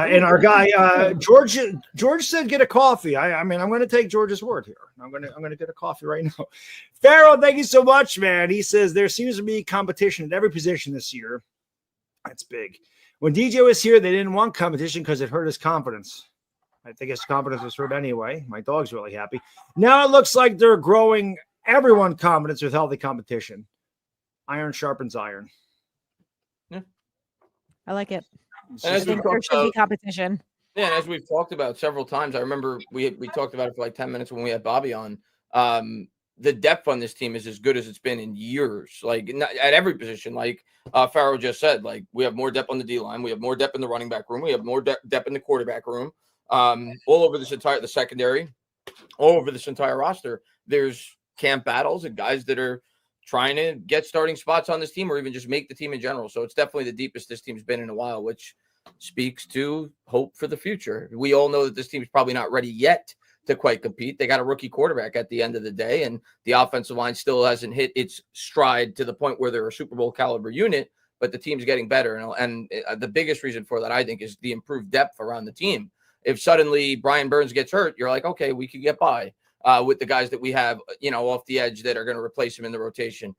And our guy George said get a coffee. I mean, I'm going to take George's word here. I'm going to get a coffee right now. Farrell, thank you so much, man. He says there seems to be competition at every position this year. That's big. When DJ was here, they didn't want competition because it hurt his confidence. I think his confidence was hurt anyway. My dog's really happy. Now it looks like they're growing everyone confidence with healthy competition. Iron sharpens iron. Yeah. I like it. I think there should be competition. Yeah, and as we've talked about several times, I remember we talked about it for like 10 minutes when we had Bobby on. The depth on this team is as good as it's been in years. Like at every position, like Farrell just said, like we have more depth on the D line, we have more depth in the running back room, we have more depth in the quarterback room, all over the secondary, all over this entire roster. There's camp battles and guys that are trying to get starting spots on this team or even just make the team in general. So it's definitely the deepest this team's been in a while, which speaks to hope for the future. We all know that this team's probably not ready yet to quite compete. They got a rookie quarterback at the end of the day, and the offensive line still hasn't hit its stride to the point where they're a Super Bowl caliber unit, but the team's getting better. And the biggest reason for that, I think, is the improved depth around the team. If suddenly Brian Burns gets hurt, you're like, okay, we could get by with the guys that we have, off the edge that are going to replace him in the rotation.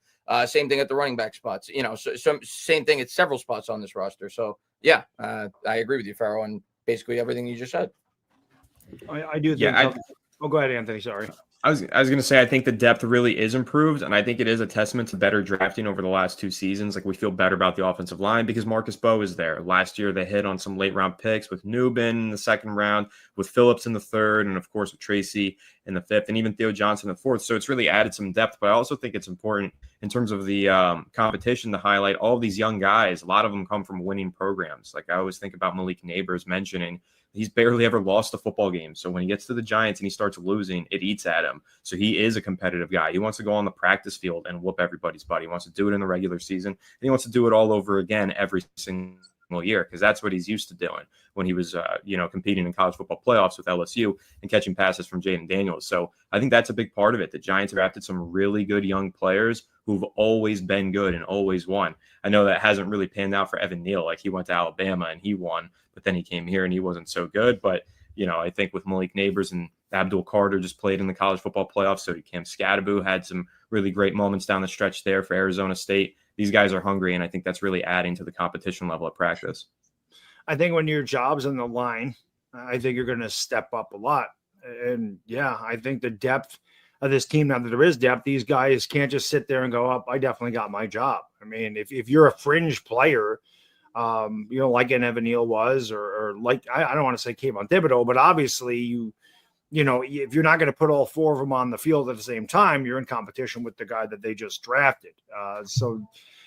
Same thing at the running back spots, so same thing at several spots on this roster. So yeah, I agree with you, Farrell, on basically everything you just said. I do think go ahead, Anthony. Sorry. I was going to say, I think the depth really is improved, and I think it is a testament to better drafting over the last 2 seasons. Like, we feel better about the offensive line because Marcus Bowe is there. Last year, they hit on some late-round picks with Newbin in the 2nd round, with Phillips in the 3rd, and, of course, with Tracy in the 5th, and even Theo Johnson in the 4th. So it's really added some depth, but I also think it's important in terms of the competition to highlight all of these young guys. A lot of them come from winning programs. Like, I always think about Malik Neighbors mentioning he's barely ever lost a football game. So when he gets to the Giants and he starts losing, it eats at him. So he is a competitive guy. He wants to go on the practice field and whoop everybody's butt. He wants to do it in the regular season, and he wants to do it all over again every single year, because that's what he's used to doing when he was, competing in college football playoffs with LSU and catching passes from Jaden Daniels. So I think that's a big part of it. The Giants drafted some really good young players who've always been good and always won. I know that hasn't really panned out for Evan Neal. Like, he went to Alabama and he won, but then he came here and he wasn't so good. But, I think with Malik Neighbors and Abdul Carter just played in the college football playoffs. So did Cam Scadaboo, had some really great moments down the stretch there for Arizona State. These guys are hungry, and I think that's really adding to the competition level of practice. I think when your job's on the line, I think you're going to step up a lot. And, yeah, I think the depth of this team, now that there is depth, these guys can't just sit there and go up, I definitely got my job. I mean, if you're a fringe player, like an Evan Neal was, or like, I don't want to say Kayvon Thibodeau, but obviously if you're not going to put all 4 of them on the field at the same time, you're in competition with the guy that they just drafted.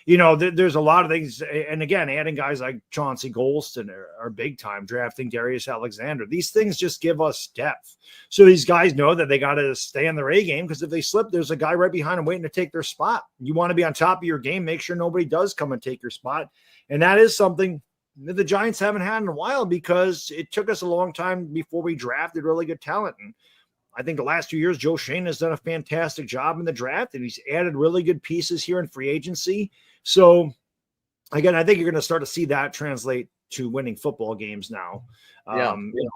There's a lot of things. And again, adding guys like Chauncey Golston are big time, drafting Darius Alexander. These things just give us depth. So these guys know that they got to stay on their A game, because if they slip, there's a guy right behind them waiting to take their spot. You want to be on top of your game, make sure nobody does come and take your spot. And that is something that the Giants haven't had in a while, because it took us a long time before we drafted really good talent. And I think the last 2 years, Joe Schoen has done a fantastic job in the draft, and he's added really good pieces here in free agency. So, again, I think you're going to start to see that translate to winning football games now,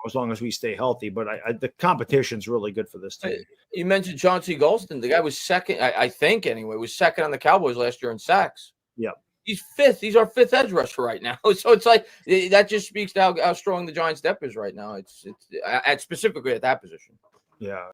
as long as we stay healthy. But the competition's really good for this team. You mentioned Chauncey Golston. The guy was second, I think anyway, was second on the Cowboys last year in sacks. Yeah. He's 5th. He's our 5th edge rusher right now. So it's like that just speaks to how strong the Giants' depth is right now. It's specifically at that position. Yeah.